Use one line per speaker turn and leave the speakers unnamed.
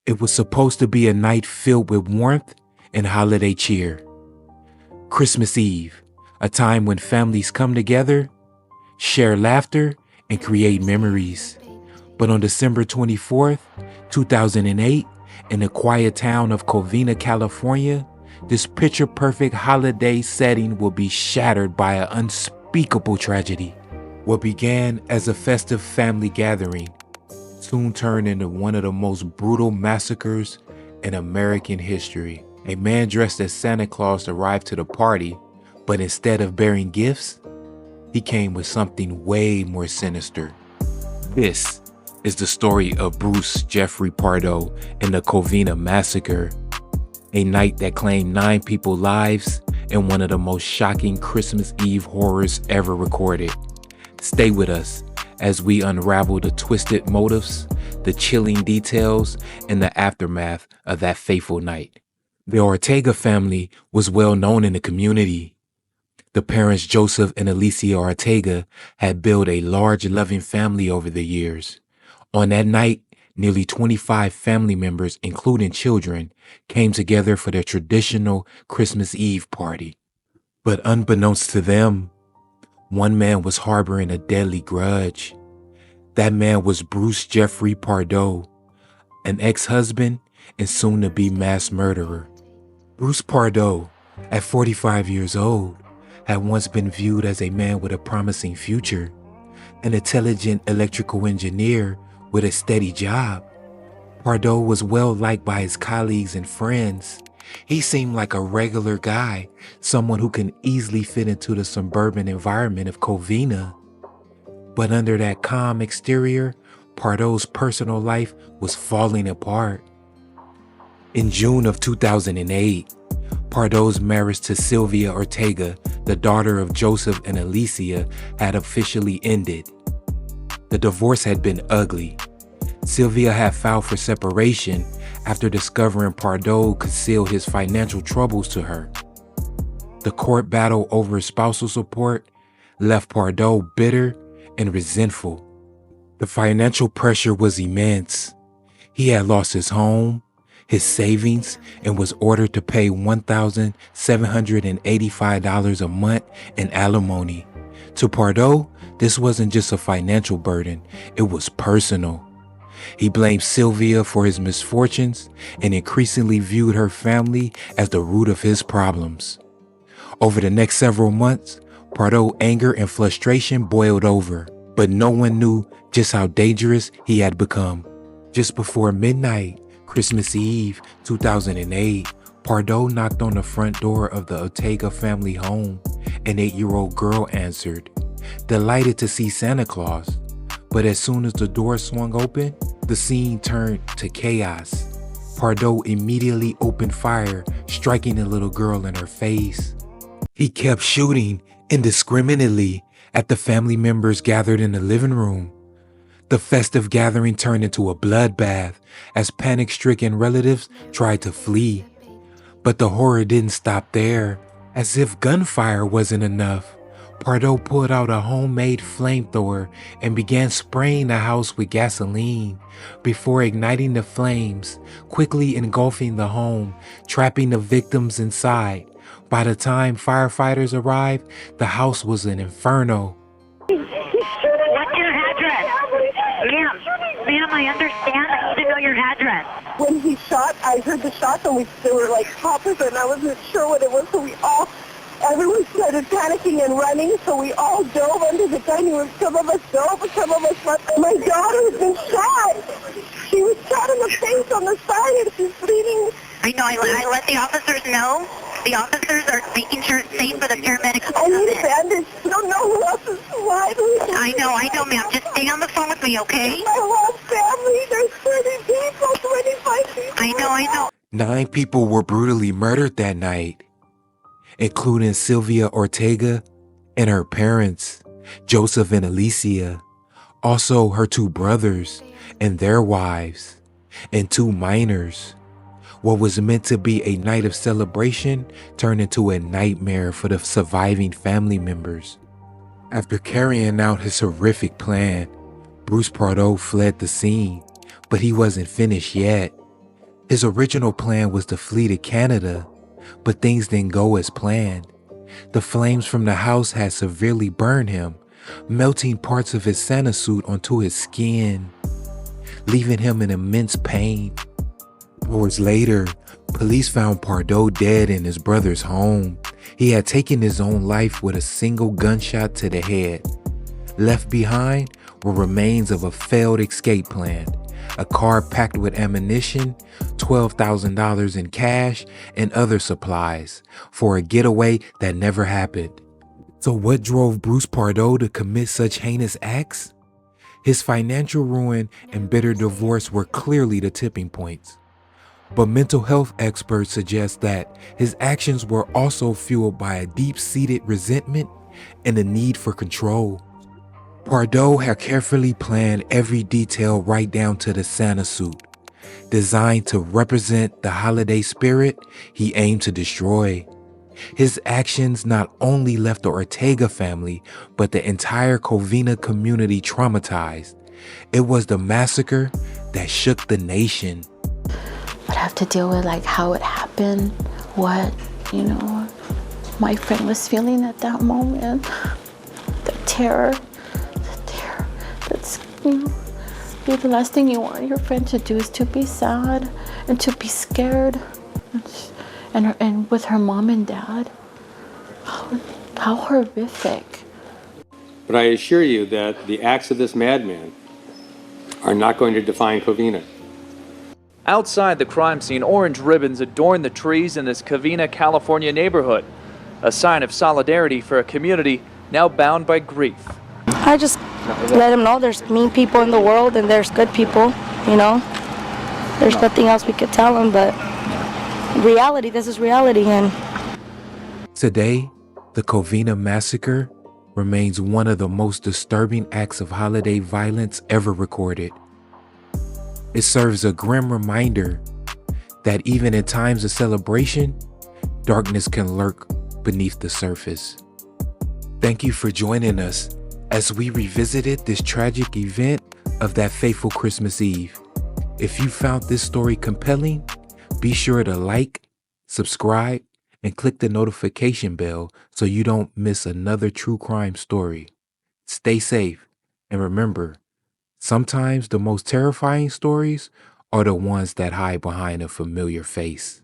It was supposed to be a night filled with warmth and holiday cheer. Christmas Eve, a time when families come together, share laughter, and create memories. But on December 24th, 2008, in the quiet town of Covina, California, this picture-perfect holiday setting will be shattered by an unspeakable tragedy. What began as a festive family gathering soon turned into one of the most brutal massacres in American history. A man dressed as Santa Claus arrived to the party, but instead of bearing gifts, he came with something way more sinister. This is the story of Bruce Jeffrey Pardo and the Covina Massacre, a night that claimed 9 people's lives and one of the most shocking Christmas Eve horrors ever recorded. Stay with us as we unravel the twisted motives, the chilling details, and the aftermath of that fateful night. The Ortega family was well known in the community. The parents, Joseph and Alicia Ortega, had built a large, loving family over the years. On that night, nearly 25 family members, including children, came together for their traditional Christmas Eve party. But unbeknownst to them, one man was harboring a deadly grudge. That man was Bruce Jeffrey Pardo, an ex-husband and soon-to-be mass murderer. Bruce Pardo, at 45 years old, had once been viewed as a man with a promising future, an intelligent electrical engineer with a steady job. Pardo was well liked by his colleagues and friends. He seemed like a regular guy, someone who can easily fit into the suburban environment of Covina. But under that calm exterior, Pardo's personal life was falling apart. In June of 2008, Pardo's marriage to Sylvia Ortega, the daughter of Joseph and Alicia, had officially ended. The divorce had been ugly. Sylvia had filed for separation after discovering Pardo concealed his financial troubles to her. The court battle over spousal support left Pardo bitter and resentful. The financial pressure was immense. He had lost his home, his savings, and was ordered to pay $1,785 a month in alimony. To Pardo, this wasn't just a financial burden, it was personal. He blamed Sylvia for his misfortunes and increasingly viewed her family as the root of his problems. Over the next several months, Pardo's anger and frustration boiled over, but no one knew just how dangerous he had become. Just before midnight, Christmas Eve, 2008, Pardo knocked on the front door of the Ortega family home. An 8-year-old girl answered, delighted to see Santa Claus. But as soon as the door swung open, the scene turned to chaos. Pardo immediately opened fire, striking the little girl in her face. He kept shooting indiscriminately at the family members gathered in the living room. The festive gathering turned into a bloodbath as panic-stricken relatives tried to flee. But the horror didn't stop there. As if gunfire wasn't enough, Pardo pulled out a homemade flamethrower and began spraying the house with gasoline before igniting the flames, quickly engulfing the home, trapping the victims inside. By the time firefighters arrived, the house was an inferno.
What's your address? Ma'am, I understand. I need to know your address.
When he shot, I heard the shots and they were like poppers and I wasn't sure what it was, so everyone started panicking and running, so we all dove under the dining room. Some of us dove, some of us left. My daughter has been shot. She was shot in the face on the side and she's bleeding.
I know, I let the officers know. The officers are making sure it's safe for the paramedics.
I need a bandage. I don't know who else is alive.
I know, ma'am. Just stay on the phone with me, okay?
My whole family, there's 30 people, 25 people.
I know.
9 people were brutally murdered that night, including Sylvia Ortega and her parents, Joseph and Alicia, also her 2 brothers and their wives, and 2 minors. What was meant to be a night of celebration turned into a nightmare for the surviving family members. After carrying out his horrific plan, Bruce Pardo fled the scene, but he wasn't finished yet. His original plan was to flee to Canada, but things didn't go as planned. The flames from the house had severely burned him, melting parts of his Santa suit onto his skin, leaving him in immense pain. Hours later, police found Pardo dead in his brother's home. He had taken his own life with a single gunshot to the head. Left behind were remains of a failed escape plan, a car packed with ammunition, $12,000 in cash, and other supplies for a getaway that never happened. So what drove Bruce Pardo to commit such heinous acts? His financial ruin and bitter divorce were clearly the tipping points. But mental health experts suggest that his actions were also fueled by a deep-seated resentment and a need for control. Pardo had carefully planned every detail right down to the Santa suit, designed to represent the holiday spirit he aimed to destroy. His actions not only left the Ortega family, but the entire Covina community traumatized. It was the massacre that shook the nation.
But I have to deal with like how it happened, what, my friend was feeling at that moment, the terror. That's, the last thing you want your friend to do is to be sad and to be scared. And with her mom and dad, how horrific.
But I assure you that the acts of this madman are not going to define Covina.
Outside the crime scene, orange ribbons adorn the trees in this Covina, California neighborhood, a sign of solidarity for a community now bound by grief.
I just let them know there's mean people in the world and there's good people, There's nothing else we could tell them, but reality, this is reality. And
Today, the Covina Massacre remains one of the most disturbing acts of holiday violence ever recorded. It serves a grim reminder that even in times of celebration, darkness can lurk beneath the surface. Thank you for joining us as we revisited this tragic event of that fateful Christmas Eve. If you found this story compelling, be sure to like, subscribe, and click the notification bell so you don't miss another true crime story. Stay safe, and remember, sometimes the most terrifying stories are the ones that hide behind a familiar face.